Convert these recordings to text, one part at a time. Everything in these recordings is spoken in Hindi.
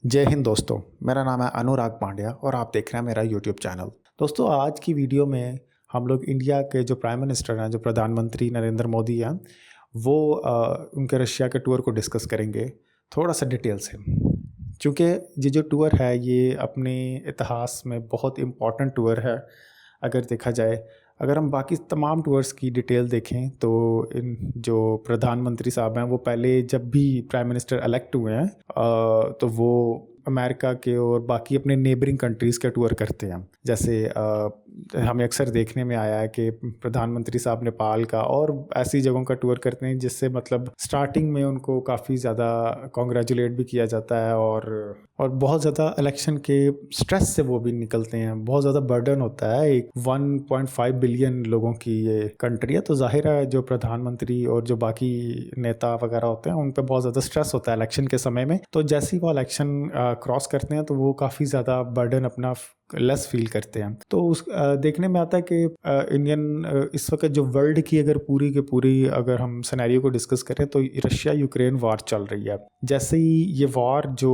जय हिंद दोस्तों। मेरा नाम है अनुराग पांड्या और आप देख रहे हैं मेरा यूट्यूब चैनल। दोस्तों, आज की वीडियो में हम लोग इंडिया के जो प्राइम मिनिस्टर हैं, जो प्रधानमंत्री नरेंद्र मोदी हैं, वो उनके रशिया के टूर को डिस्कस करेंगे थोड़ा सा डिटेल से। क्योंकि ये जो टूर है ये अपने इतिहास में बहुत इम्पॉर्टेंट टूर है। अगर देखा जाए, अगर हम बाकी तमाम टूर्स की डिटेल देखें तो इन जो प्रधानमंत्री साहब हैं वो पहले जब भी प्राइम मिनिस्टर इलेक्ट हुए हैं तो वो अमेरिका के और बाकी अपने नेबरिंग कंट्रीज़ के टूर करते हैं। जैसे हमें अक्सर देखने में आया है कि प्रधानमंत्री साहब नेपाल का और ऐसी जगहों का टूर करते हैं जिससे मतलब स्टार्टिंग में उनको काफ़ी ज़्यादा कॉन्ग्रेचुलेट भी किया जाता है और बहुत ज़्यादा इलेक्शन के स्ट्रेस से वो भी निकलते हैं। बहुत ज़्यादा बर्डन होता है, एक 1.5 बिलियन लोगों की ये कंट्री है, तो जाहिर है जो प्रधानमंत्री और जो बाकी नेता वगैरह होते हैं उन पर बहुत ज़्यादा स्ट्रेस होता है इलेक्शन के समय में। तो जैसे ही वो इलेक्शन क्रॉस करते हैं तो वो काफ़ी ज़्यादा बर्डन अपना लेस फील करते हैं। तो उस देखने में आता है कि इंडियन इस वक्त जो वर्ल्ड की अगर पूरी के पूरी अगर हम सिनेरियो को डिस्कस करें तो रशिया यूक्रेन वॉर चल रही है। जैसे ही ये वॉर जो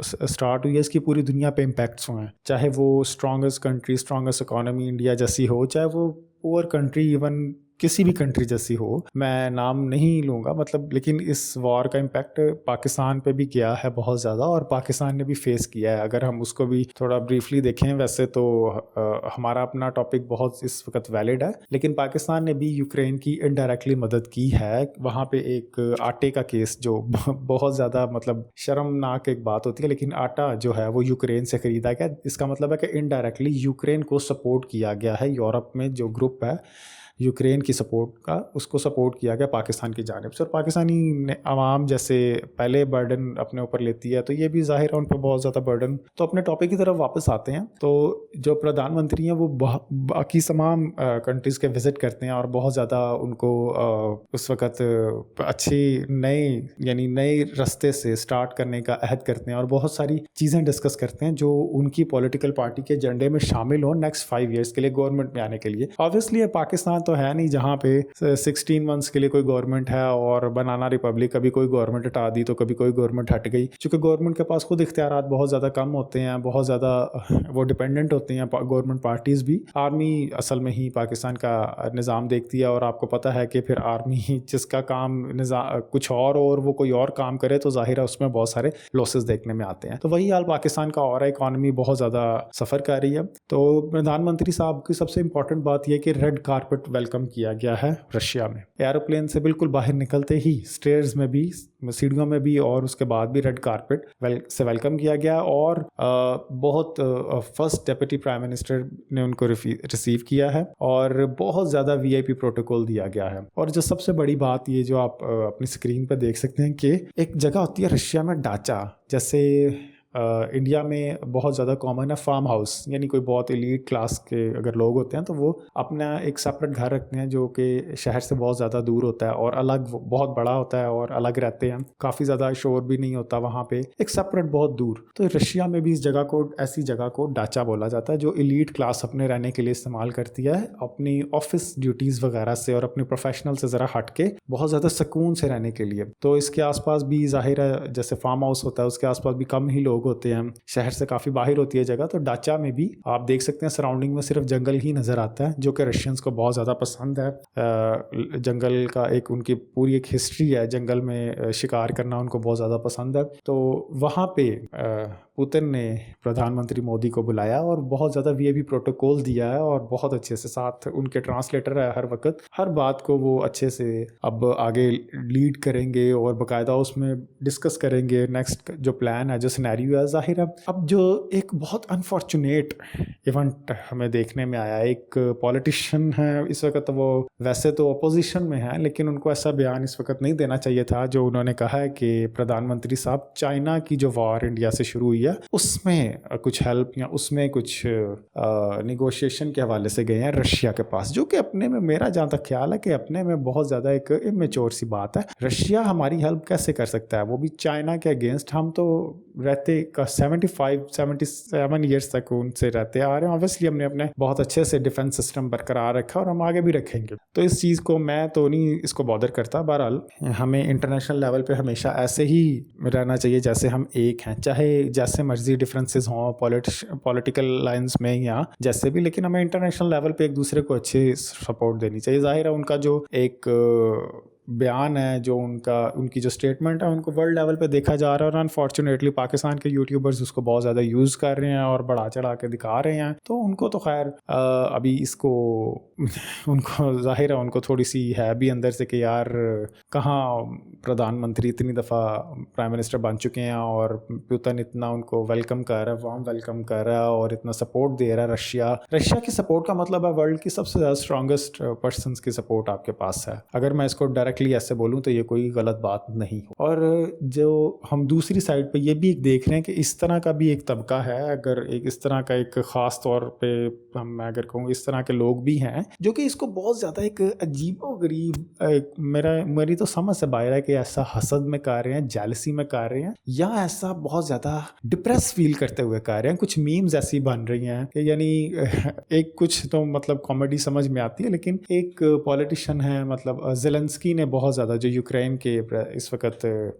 स्टार्ट हुई है इसकी पूरी दुनिया पे इम्पैक्ट्स हुए हैं, चाहे वो strongest country, strongest economy India जैसी हो, चाहे वो पुअर कंट्री इवन किसी भी कंट्री जैसी हो, मैं नाम नहीं लूँगा मतलब, लेकिन इस वॉर का इम्पैक्ट पाकिस्तान पे भी किया है बहुत ज़्यादा और पाकिस्तान ने भी फेस किया है। अगर हम उसको भी थोड़ा ब्रीफली देखें, वैसे तो हमारा अपना टॉपिक बहुत इस वक्त वैलिड है, लेकिन पाकिस्तान ने भी यूक्रेन की इनडायरेक्टली मदद की है। वहाँ पे एक आटे का केस जो बहुत ज़्यादा मतलब शर्मनाक एक बात होती है, लेकिन आटा जो है वो यूक्रेन से ख़रीदा गया। इसका मतलब है कि इनडायरेक्टली यूक्रेन को सपोर्ट किया गया है। यूरोप में जो ग्रुप है यूक्रेन की सपोर्ट का, उसको सपोर्ट किया गया पाकिस्तान की जानिब से। और पाकिस्तानी आवाम जैसे पहले बर्डन अपने ऊपर लेती है तो ये भी जाहिर है उन पर बहुत ज़्यादा बर्डन। तो अपने टॉपिक की तरफ वापस आते हैं। तो जो प्रधानमंत्री हैं वो बाकी तमाम कंट्रीज़ के विज़िट करते हैं और बहुत ज़्यादा उनको उस वक़्त अच्छी नए रास्ते से स्टार्ट करने का अहद करते हैं और बहुत सारी चीज़ें डिस्कस करते हैं जो उनकी पॉलिटिकल पार्टी के एजेंडे में शामिल हो नेक्स्ट 5 ईयर्स के लिए गवर्नमेंट में आने के लिए। ऑब्वियसली पाकिस्तान तो है नहीं जहाँ पे 16 मंथ्स के लिए कोई गवर्नमेंट है और बनाना रिपब्लिक, कभी कोई गवर्नमेंट हटा दी तो कभी कोई गवर्नमेंट हट गई। क्योंकि गवर्नमेंट के पास खुद इख्तियारात बहुत ज़्यादा कम होते हैं, बहुत ज़्यादा वो डिपेंडेंट होते हैं गवर्नमेंट पार्टीज़ भी। आर्मी असल में ही पाकिस्तान का निज़ाम देखती है और आपको पता है कि फिर आर्मी जिसका काम कुछ और वो कोई और काम करे तो जाहिर है उसमें बहुत सारे लॉसेस देखने में आते हैं। तो वही हाल पाकिस्तान का और इकॉनमी बहुत ज़्यादा सफ़र कर रही है। तो प्रधानमंत्री साहब की सबसे इंपॉर्टेंट बात यह कि रेड कारपेट वेलकम किया गया है रशिया में। एरोप्लेन से बिल्कुल बाहर निकलते ही स्टेयर्स में भी, सीढ़ियों में भी और उसके बाद भी रेड कारपेट से वेलकम किया गया और बहुत फर्स्ट डेप्यूटी प्राइम मिनिस्टर ने उनको रिसीव किया है और बहुत ज़्यादा वीआईपी प्रोटोकॉल दिया गया है। और जो सबसे बड़ी बात ये जो आप अपनी स्क्रीन पर देख सकते हैं कि एक जगह होती है रशिया में डाचा, जैसे इंडिया में बहुत ज़्यादा कॉमन है फार्म हाउस, यानी कोई बहुत एलीट क्लास के अगर लोग होते हैं तो वो अपना एक सेपरेट घर रखते हैं जो कि शहर से बहुत ज़्यादा दूर होता है और अलग, बहुत बड़ा होता है और अलग रहते हैं, काफ़ी ज़्यादा शोर भी नहीं होता वहाँ पे, एक सेपरेट बहुत दूर। तो रशिया में भी इस जगह को, ऐसी जगह को डाचा बोला जाता है जो एलीट क्लास अपने रहने के लिए इस्तेमाल करती है, अपनी ऑफिस ड्यूटीज़ वगैरह से और अपने प्रोफेशनल से ज़रा हट के बहुत ज़्यादा सुकून से रहने के लिए। तो इसके आसपास भी जाहिर है जैसे फार्म हाउस होता है उसके आसपास भी कम ही लोग होते हैं, शहर से काफ़ी बाहर होती है जगह। तो डाचा में भी आप देख सकते हैं सराउंडिंग में सिर्फ जंगल ही नज़र आता है, जो कि रशियंस को बहुत ज़्यादा पसंद है। जंगल का एक उनकी पूरी एक हिस्ट्री है, जंगल में शिकार करना उनको बहुत ज़्यादा पसंद है। तो वहाँ पे पुतिन ने प्रधानमंत्री मोदी को बुलाया और बहुत ज़्यादा वीआईपी प्रोटोकॉल दिया है और बहुत अच्छे से, साथ उनके ट्रांसलेटर है, हर वक्त हर बात को वो अच्छे से अब आगे लीड करेंगे और बाकायदा उसमें डिस्कस करेंगे नेक्स्ट जो प्लान है, जो सिनेरियो है। जाहिर है अब जो एक बहुत अनफॉर्चुनेट इवेंट हमें देखने में आया, एक पॉलिटिशियन है इस वक्त, वो वैसे तो अपोजिशन में है लेकिन उनको ऐसा बयान इस वक्त नहीं देना चाहिए था, जो उन्होंने कहा है कि प्रधानमंत्री साहब चाइना की जो वॉर इंडिया से शुरू हुई है उसमें कुछ हेल्प या उसमें कुछ निगोशिएशन के हवाले से गए हैं रशिया के पास, जो कि अपने में, मेरा जहाँ तक ख्याल है कि अपने में बहुत ज़्यादा एक इमेच्योर सी बात है। रशिया हमारी हेल्प कैसे कर सकता है, वो भी चाइना के अगेंस्ट? हम तो रहते 75-77 ईयर्स तक उनसे रहते आ रहे हैं। ऑब्वियसली हमने अपने बहुत अच्छे से डिफेंस सिस्टम बरकरार रखा और हम आगे भी रखेंगे। तो इस चीज़ को मैं तो नहीं इसको बॉदर करता। बहरहाल हमें इंटरनेशनल लेवल पे हमेशा ऐसे ही रहना चाहिए जैसे हम एक हैं, चाहे जैसे मर्जी डिफरेंसेस हों पॉलिटिकल लाइंस में या जैसे भी, लेकिन हमें इंटरनेशनल लेवल पे एक दूसरे को अच्छी सपोर्ट देनी चाहिए। जाहिर है उनका जो एक बयान है, जो उनकी जो स्टेटमेंट है, उनको वर्ल्ड लेवल पे देखा जा रहा है और अनफॉर्चुनेटली पाकिस्तान के यूट्यूबर्स उसको बहुत ज़्यादा यूज़ कर रहे हैं और बढ़ा चढ़ा के दिखा रहे हैं। तो उनको तो खैर अभी इसको उनको जाहिर है उनको थोड़ी सी है भी अंदर से कि यार कहाँ प्रधानमंत्री इतनी दफ़ा प्राइम मिनिस्टर बन चुके हैं और पुतिन इतना उनको वेलकम कर रहा है, वार्म वेलकम कर रहा है और इतना सपोर्ट दे रहा है। रशिया की सपोर्ट का मतलब है वर्ल्ड की सबसे ज़्यादा स्ट्रॉन्गेस्ट पर्सनस की सपोर्ट आपके पास है। अगर मैं इसको डायरेक्टली ऐसे बोलूँ तो ये कोई गलत बात नहीं हो। और जो हम दूसरी साइड पे ये भी देख रहे हैं कि इस तरह का भी एक तबका है, अगर एक इस तरह का एक ख़ास तौर पे मैं अगर कहूँ इस तरह के लोग भी हैं जो कि इसको बहुत ज़्यादा एक अजीबोगरीब मेरी तो समझ से बाहर है कि ऐसा हसद में कर रहे हैं, जेलसी में कर रहे हैं, या ऐसा बहुत ज़्यादा डिप्रेस फील करते हुए कर रहे हैं। कुछ मीम्स ऐसी बन रही हैं कि यानी एक कुछ तो मतलब कॉमेडी समझ में आती है, लेकिन एक पॉलिटिशियन है मतलब ज़ेलेंस्की ने बहुत ज़्यादा, जो यूक्रेन के इस वक्त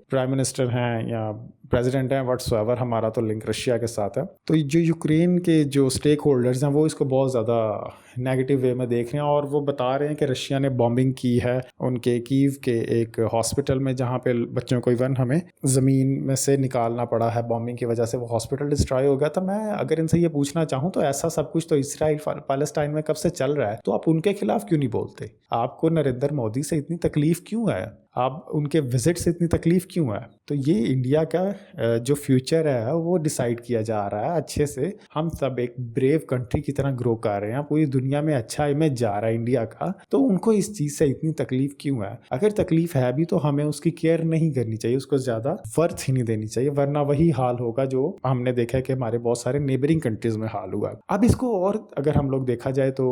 प्राइम मिनिस्टर हैं या प्रेसिडेंट हैं व्हाटसोएवर, हमारा तो लिंक रशिया के साथ है, तो जो यूक्रेन के जो स्टेक होल्डर्स हैं वो इसको बहुत ज़्यादा नेगेटिव वे में देख रहे हैं और वो बता रहे हैं कि रशिया ने बॉम्बिंग की है उनके कीव के एक हॉस्पिटल में, जहाँ पे बच्चों को इवन हमें ज़मीन में से निकालना पड़ा है बॉम्बिंग की वजह से, वो हॉस्पिटल डिस्ट्रॉय हो गया। तो मैं अगर इनसे ये पूछना चाहूँ तो ऐसा सब कुछ तो इसराइल पैलेस्टाइन में कब से चल रहा है, तो आप उनके खिलाफ क्यों नहीं बोलते? आपको नरेंद्र मोदी से इतनी तकलीफ क्यों है? आप उनके विजिट से इतनी तकलीफ क्यों है? तो ये इंडिया का जो फ्यूचर है वो डिसाइड किया जा रहा है अच्छे से। हम सब एक ब्रेव कंट्री की तरह ग्रो कर रहे हैं, पूरी दुनिया में अच्छा इमेज जा रहा है इंडिया का, तो उनको इस चीज़ से इतनी तकलीफ क्यों है? अगर तकलीफ है भी तो हमें उसकी केयर नहीं करनी चाहिए, उसको ज़्यादा वर्थ ही नहीं देनी चाहिए, वरना वही हाल होगा जो हमने देखा है कि हमारे बहुत सारे नेबरिंग कंट्रीज में हाल हुआ। अब इसको और अगर हम लोग देखा जाए तो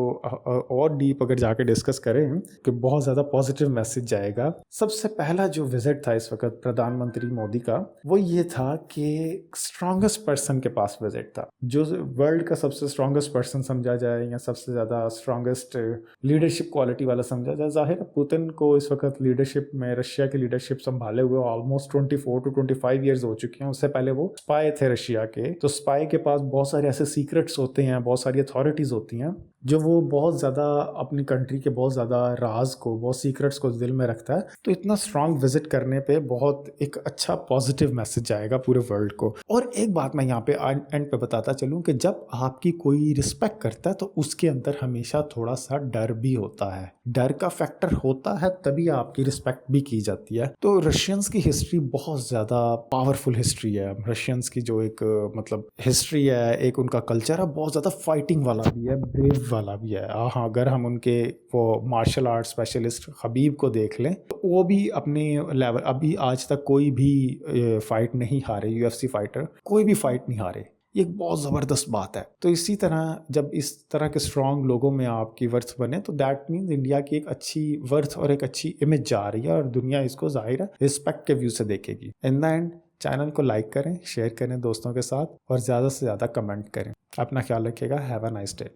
और डीप अगर जाके डिस्कस करें कि बहुत ज़्यादा पॉजिटिव मैसेज जाएगा। सबसे पहला जो विजिट था इस वक्त प्रधानमंत्री मोदी का, वो ये था कि स्ट्रॉन्गेस्ट पर्सन के पास विजिट था, जो वर्ल्ड का सबसे स्ट्रॉन्गेस्ट पर्सन समझा जाए या सबसे ज़्यादा स्ट्रॉन्गेस्ट लीडरशिप क्वालिटी वाला समझा जाए। जाहिर पुतिन को इस वक्त लीडरशिप में, रशिया की लीडरशिप संभाले हुए ऑलमोस्ट 24 to 25 ईयर्स हो चुके हैं। उससे पहले वो स्पाई थे रशिया के, तो स्पाई के पास बहुत सारे ऐसे सीक्रेट्स होते हैं, बहुत सारी अथॉरिटीज़ होती हैं जो वो बहुत ज़्यादा अपनी कंट्री के बहुत ज़्यादा राज को, बहुत सीक्रेट्स को दिल में रखता है। तो इतना स्ट्रॉन्ग विजिट करने पे बहुत एक अच्छा पॉजिटिव मैसेज जाएगा पूरे वर्ल्ड को। और एक बात मैं यहाँ पे एंड पे बताता चलूँ कि जब आपकी कोई रिस्पेक्ट करता है तो उसके अंदर हमेशा थोड़ा सा डर भी होता है, डर का फैक्टर होता है, तभी आपकी रिस्पेक्ट भी की जाती है। तो रशियंस की हिस्ट्री बहुत ज़्यादा पावरफुल हिस्ट्री है। रशियंस की जो एक मतलब हिस्ट्री है, एक उनका कल्चर है, बहुत ज़्यादा फाइटिंग वाला भी है, ब्रेव वाला भी है। हाँ, अगर हम उनके वो मार्शल आर्ट स्पेशलिस्ट खबीब को देख लें तो वो भी अपने लेवल, अभी आज तक कोई भी फाइट नहीं हारे, यूएफसी फाइटर कोई भी फाइट नहीं हारे। ये एक बहुत ज़बरदस्त बात है। तो इसी तरह जब इस तरह के स्ट्रॉन्ग लोगों में आपकी वर्थ बने तो दैट मीन्स इंडिया की एक अच्छी वर्थ और एक अच्छी इमेज जा रही है और दुनिया इसको ज़ाहिर है रिस्पेक्ट के व्यू से देखेगी। इन द एंड चैनल को लाइक करें, शेयर करें दोस्तों के साथ और ज़्यादा से ज़्यादा कमेंट करें। अपना ख्याल रखिएगा। Have a nice day.